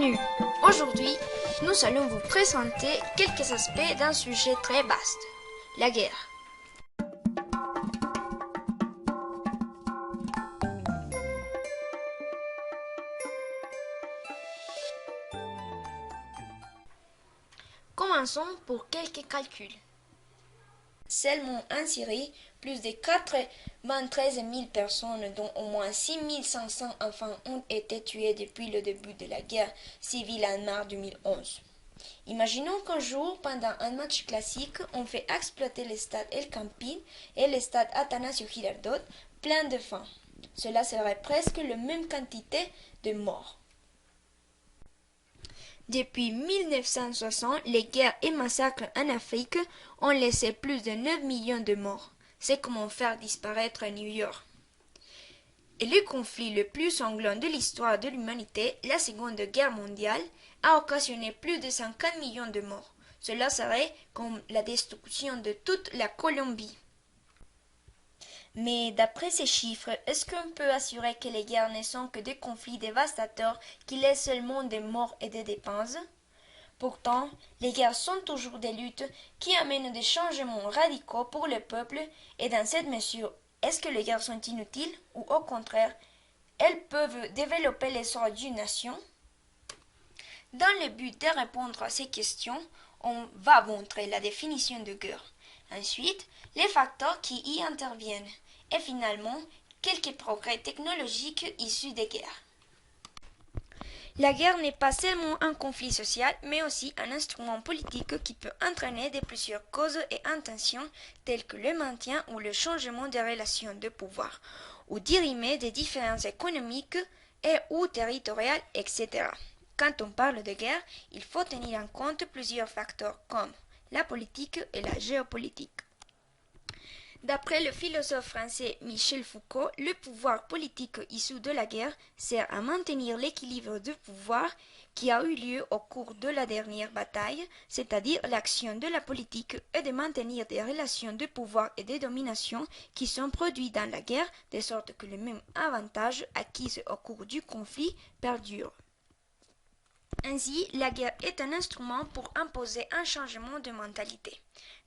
Bienvenue. Aujourd'hui, nous allons vous présenter quelques aspects d'un sujet très vaste, la guerre. Commençons pour quelques calculs. Seulement en Syrie, plus de 93 000 personnes, dont au moins 6 500 enfants, ont été tués depuis le début de la guerre civile en mars 2011. Imaginons qu'un jour, pendant un match classique, on fait exploiter le stade El Campín et le stade Atanasio Girardot plein de faim. Cela serait presque la même quantité de morts. Depuis 1960, les guerres et massacres en Afrique ont laissé plus de 9 millions de morts. C'est comment faire disparaître New York. Et le conflit le plus sanglant de l'histoire de l'humanité, la Seconde Guerre mondiale, a occasionné plus de 50 millions de morts. Cela serait comme la destruction de toute la Colombie. Mais d'après ces chiffres, est-ce qu'on peut assurer que les guerres ne sont que des conflits dévastateurs qui laissent seulement des morts et des dépenses? Pourtant, les guerres sont toujours des luttes qui amènent des changements radicaux pour le peuple et dans cette mesure, est-ce que les guerres sont inutiles ou au contraire, elles peuvent développer l'essor d'une nation? Dans le but de répondre à ces questions, on va montrer la définition de guerre. Ensuite, les facteurs qui y interviennent et finalement, quelques progrès technologiques issus des guerres. La guerre n'est pas seulement un conflit social, mais aussi un instrument politique qui peut entraîner de plusieurs causes et intentions telles que le maintien ou le changement des relations de pouvoir, ou dirimer des différences économiques et ou territoriales, etc. Quand on parle de guerre, il faut tenir en compte plusieurs facteurs comme la politique et la géopolitique. D'après le philosophe français Michel Foucault, le pouvoir politique issu de la guerre sert à maintenir l'équilibre de pouvoir qui a eu lieu au cours de la dernière bataille, c'est-à-dire l'action de la politique et de maintenir des relations de pouvoir et de domination qui sont produites dans la guerre, de sorte que les mêmes avantages acquis au cours du conflit perdurent. Ainsi, la guerre est un instrument pour imposer un changement de mentalité.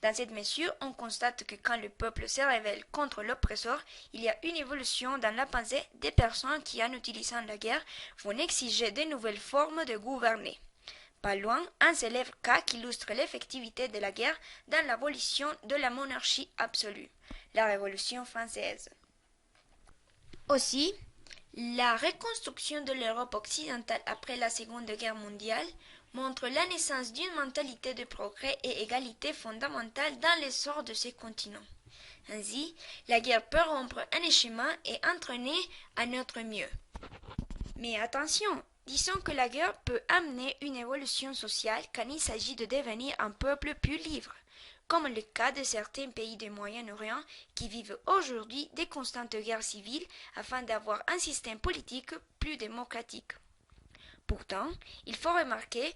Dans cette mesure, on constate que quand le peuple se révèle contre l'oppresseur, il y a une évolution dans la pensée des personnes qui, en utilisant la guerre, vont exiger de nouvelles formes de gouverner. Pas loin, un célèbre cas qui illustre l'effectivité de la guerre dans l'abolition de la monarchie absolue, la Révolution française. Aussi, la reconstruction de l'Europe occidentale après la Seconde Guerre mondiale montre la naissance d'une mentalité de progrès et égalité fondamentale dans l'essor de ces continents. Ainsi, la guerre peut rompre un schéma et entraîner un autre mieux. Mais attention, disons que la guerre peut amener une évolution sociale quand il s'agit de devenir un peuple plus libre, comme le cas de certains pays du Moyen-Orient qui vivent aujourd'hui des constantes guerres civiles afin d'avoir un système politique plus démocratique. Pourtant, il faut remarquer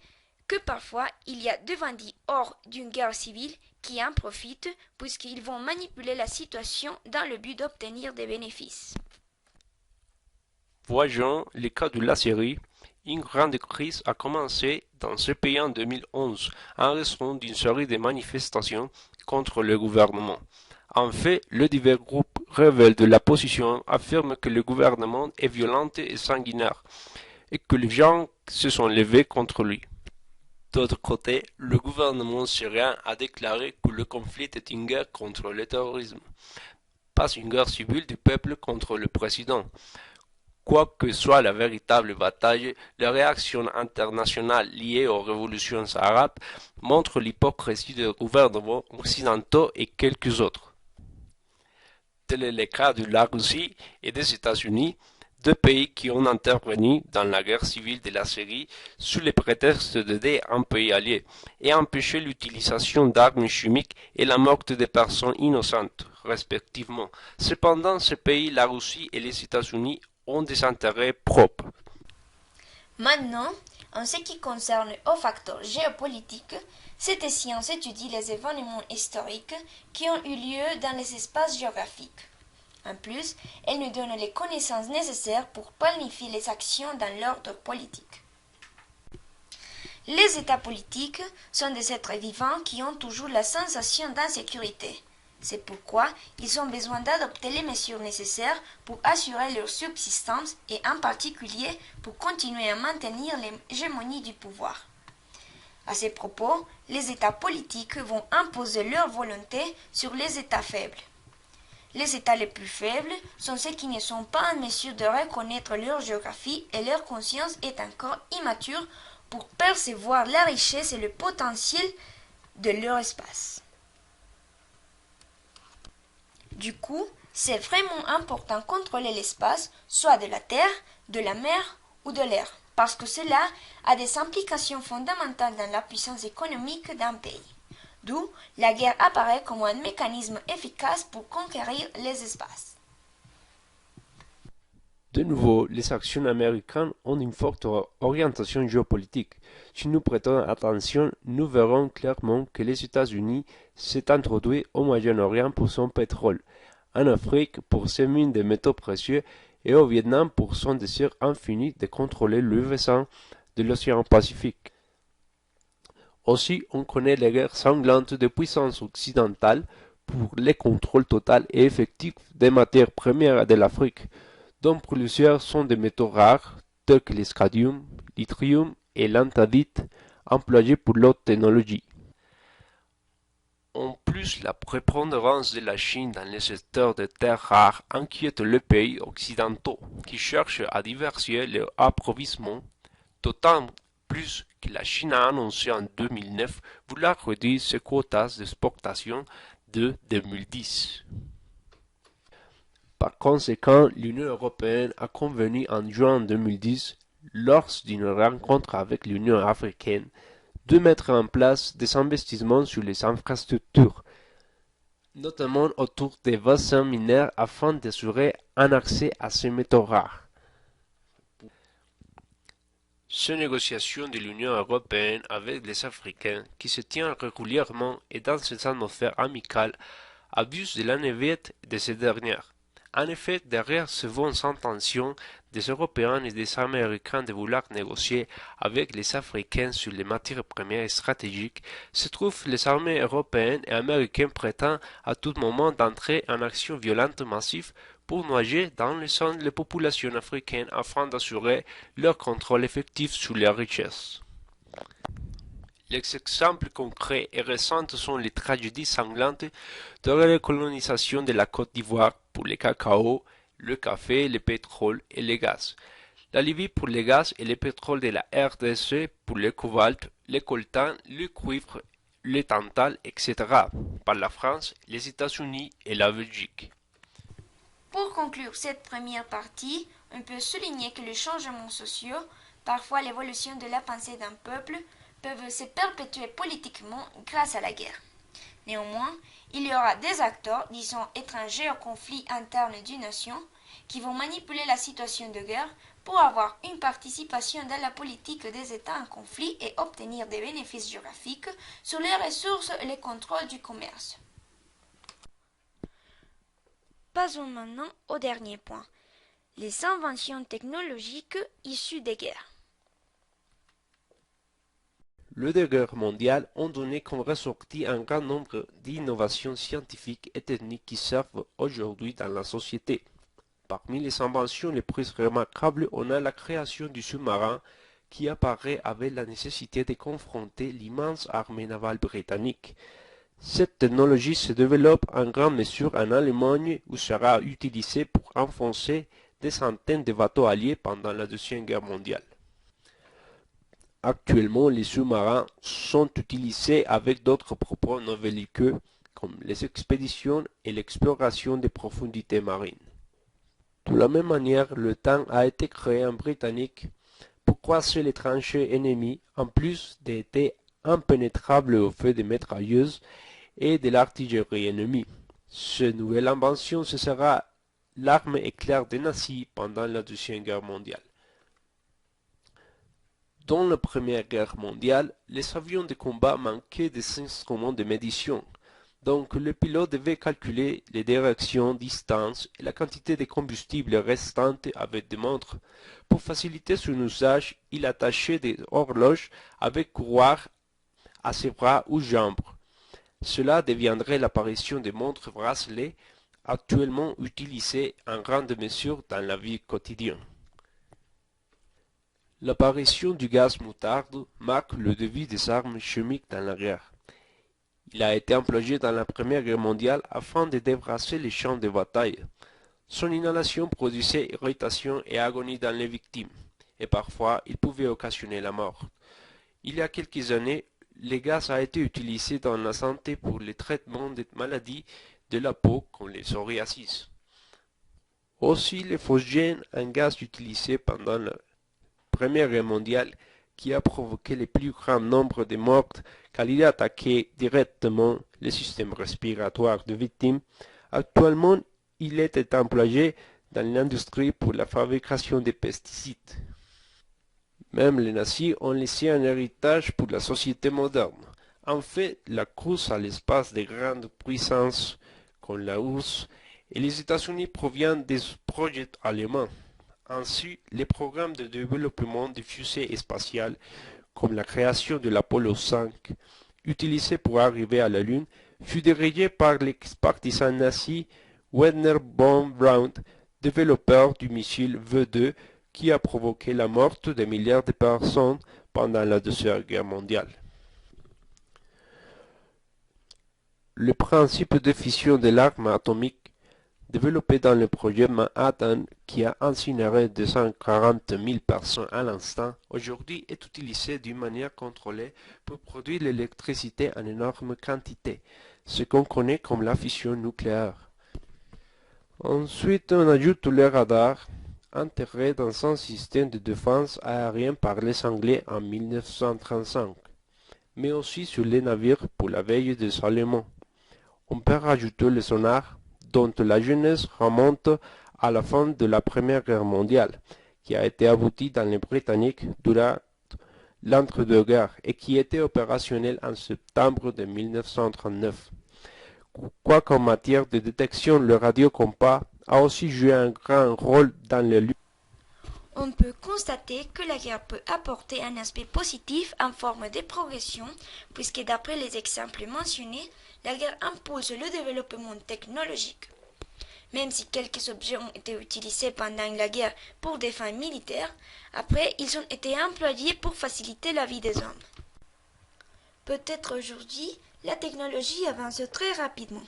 que parfois il y a des bandits hors d'une guerre civile qui en profitent puisqu'ils vont manipuler la situation dans le but d'obtenir des bénéfices. Voyons le cas de la Syrie. Une grande crise a commencé dans ce pays en 2011 en raison d'une série de manifestations contre le gouvernement. En fait, les divers groupes rebelles de la position affirment que le gouvernement est violent et sanguinaire et que les gens se sont levés contre lui. D'autre côté, le gouvernement syrien a déclaré que le conflit est une guerre contre le terrorisme, pas une guerre civile du peuple contre le président. Quoi que soit la véritable bataille, les réactions internationales liées aux révolutions arabes montrent l'hypocrisie des gouvernements occidentaux et quelques autres. Tel est le cas de la Russie et des États-Unis, deux pays qui ont intervenu dans la guerre civile de la Syrie sous le prétexte d'aider un pays allié et empêcher l'utilisation d'armes chimiques et la mort de personnes innocentes, respectivement. Cependant, ces pays, la Russie et les États-Unis, ont des intérêts propres. Maintenant, en ce qui concerne aux facteurs géopolitiques, cette science étudie les événements historiques qui ont eu lieu dans les espaces géographiques. En plus, elle nous donne les connaissances nécessaires pour planifier les actions dans l'ordre politique. Les États politiques sont des êtres vivants qui ont toujours la sensation d'insécurité. C'est pourquoi ils ont besoin d'adopter les mesures nécessaires pour assurer leur subsistance et en particulier pour continuer à maintenir l'hégémonie du pouvoir. À ces propos, les États politiques vont imposer leur volonté sur les États faibles. Les États les plus faibles sont ceux qui ne sont pas en mesure de reconnaître leur géographie et leur conscience est encore immature pour percevoir la richesse et le potentiel de leur espace. Du coup, c'est vraiment important de contrôler l'espace, soit de la terre, de la mer ou de l'air, parce que cela a des implications fondamentales dans la puissance économique d'un pays. D'où la guerre apparaît comme un mécanisme efficace pour conquérir les espaces. De nouveau, les actions américaines ont une forte orientation géopolitique. Si nous prêtons attention, nous verrons clairement que les États-Unis s'est introduit au Moyen-Orient pour son pétrole, en Afrique pour ses mines de métaux précieux et au Vietnam pour son désir infini de contrôler le versant de l'océan Pacifique. Aussi, on connaît les guerres sanglantes des puissances occidentales pour le contrôle total et effectif des matières premières de l'Afrique, dont plusieurs sont des métaux rares, tels que l'escadium, l'yttrium et l'antadite, employés pour l'haute technologie. En plus, la prépondérance de la Chine dans les secteurs de terres rares inquiète les pays occidentaux qui cherchent à diversifier leur approvisionnement, d'autant plus que la Chine a annoncé en 2009 vouloir réduire ses quotas d'exportation de 2010. Par conséquent, l'Union européenne a convenu en juin 2010, lors d'une rencontre avec l'Union africaine, de mettre en place des investissements sur les infrastructures, notamment autour des bassins mineurs afin d'assurer un accès à ces métaux rares. Ces négociations de l'Union européenne avec les Africains, qui se tiennent régulièrement et dans une atmosphère amicale, abusent de la navette de ces dernières. En effet, derrière ces bonnes intentions des Européens et des Américains de vouloir négocier avec les Africains sur les matières premières stratégiques, se trouvent les armées européennes et américaines prêtant à tout moment d'entrer en action violente massive pour noyer dans le sang les populations africaines afin d'assurer leur contrôle effectif sur leurs richesses. Les exemples concrets et récents sont les tragédies sanglantes de la colonisation de la Côte d'Ivoire pour le cacao, le café, le pétrole et le gaz, la Libye pour le gaz et le pétrole de la RDC pour le cobalt, le coltan, le cuivre, le tantal, etc., par la France, les États-Unis et la Belgique. Pour conclure cette première partie, on peut souligner que les changements sociaux, parfois l'évolution de la pensée d'un peuple, peuvent se perpétuer politiquement grâce à la guerre. Néanmoins, il y aura des acteurs, disons étrangers au conflit interne d'une nation, qui vont manipuler la situation de guerre pour avoir une participation dans la politique des États en conflit et obtenir des bénéfices géographiques sur les ressources et le contrôle du commerce. Passons maintenant au dernier point, les inventions technologiques issues des guerres. Les deux guerres mondiales ont donné comme ressorti un grand nombre d'innovations scientifiques et techniques qui servent aujourd'hui dans la société. Parmi les inventions les plus remarquables, on a la création du sous-marin qui apparaît avec la nécessité de confronter l'immense armée navale britannique. Cette technologie se développe en grande mesure en Allemagne où sera utilisée pour enfoncer des centaines de bateaux alliés pendant la Deuxième Guerre mondiale. Actuellement, les sous-marins sont utilisés avec d'autres propos non belliqueux comme les expéditions et l'exploration des profondités marines. De la même manière, le tank a été créé en Britannique pour croiser les tranchées ennemies, en plus d'être impénétrable au feu des mitrailleuses et de l'artillerie ennemie. Cette nouvelle invention ce sera l'arme éclair des nazis pendant la Deuxième Guerre mondiale. Dans la Première Guerre mondiale, les avions de combat manquaient des instruments de médiation. Donc le pilote devait calculer les directions, distances et la quantité de combustible restante avec des montres. Pour faciliter son usage, il attachait des horloges avec courroies à ses bras ou jambes. Cela deviendrait l'apparition des montres bracelets actuellement utilisées en grande mesure dans la vie quotidienne. L'apparition du gaz moutarde marque le début des armes chimiques dans la guerre. Il a été employé dans la Première Guerre mondiale afin de débrasser les champs de bataille. Son inhalation produisait irritation et agonie dans les victimes, et parfois il pouvait occasionner la mort. Il y a quelques années, le gaz a été utilisé dans la santé pour le traitement des maladies de la peau comme les psoriasis. Aussi le phosgène, un gaz utilisé pendant la Première Guerre mondiale qui a provoqué le plus grand nombre de morts car il a attaqué directement le système respiratoire de victimes. Actuellement, il est employé dans l'industrie pour la fabrication de pesticides. Même les nazis ont laissé un héritage pour la société moderne. En fait, la course à l'espace des grandes puissances comme la URSS et les États-Unis provient des projets allemands. Ainsi, les programmes de développement de fusées spatiales, comme la création de l'Apollo 5, utilisé pour arriver à la Lune, fut dirigé par l'ex-partisan nazi Wernher von Braun, développeur du missile V2 qui a provoqué la mort de milliards de personnes pendant la Deuxième Guerre mondiale. Le principe de fission de l'arme atomique développé dans le projet Manhattan qui a incinéré 240 000 personnes à l'instant, aujourd'hui est utilisé d'une manière contrôlée pour produire l'électricité en énorme quantité, ce qu'on connaît comme la fission nucléaire. Ensuite, on ajoute les radars, intégrés dans un système de défense aérienne par les Anglais en 1935, mais aussi sur les navires pour la veille des Allemands. On peut rajouter le sonar, dont la jeunesse remonte à la fin de la Première Guerre mondiale, qui a été aboutie dans les Britanniques durant l'entre-deux-guerres et qui était opérationnel en septembre de 1939. Quoiqu'en matière de détection, le radiocompas a aussi joué un grand rôle dans les luttes. On peut constater que la guerre peut apporter un aspect positif en forme de progression, puisque d'après les exemples mentionnés, la guerre impulse le développement technologique. Même si quelques objets ont été utilisés pendant la guerre pour des fins militaires, après ils ont été employés pour faciliter la vie des hommes. Peut-être aujourd'hui, la technologie avance très rapidement,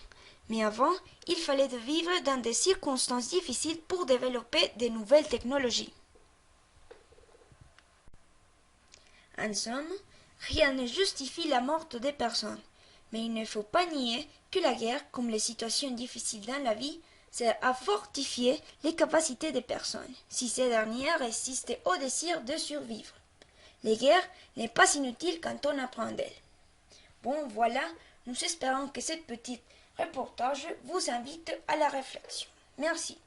mais avant, il fallait de vivre dans des circonstances difficiles pour développer de nouvelles technologies. En somme, rien ne justifie la mort des personnes, mais il ne faut pas nier que la guerre, comme les situations difficiles dans la vie, sert à fortifier les capacités des personnes, si ces dernières résistent au désir de survivre. Les guerres n'est pas inutile quand on apprend d'elles. Bon, voilà, nous espérons que ce petit reportage vous invite à la réflexion. Merci.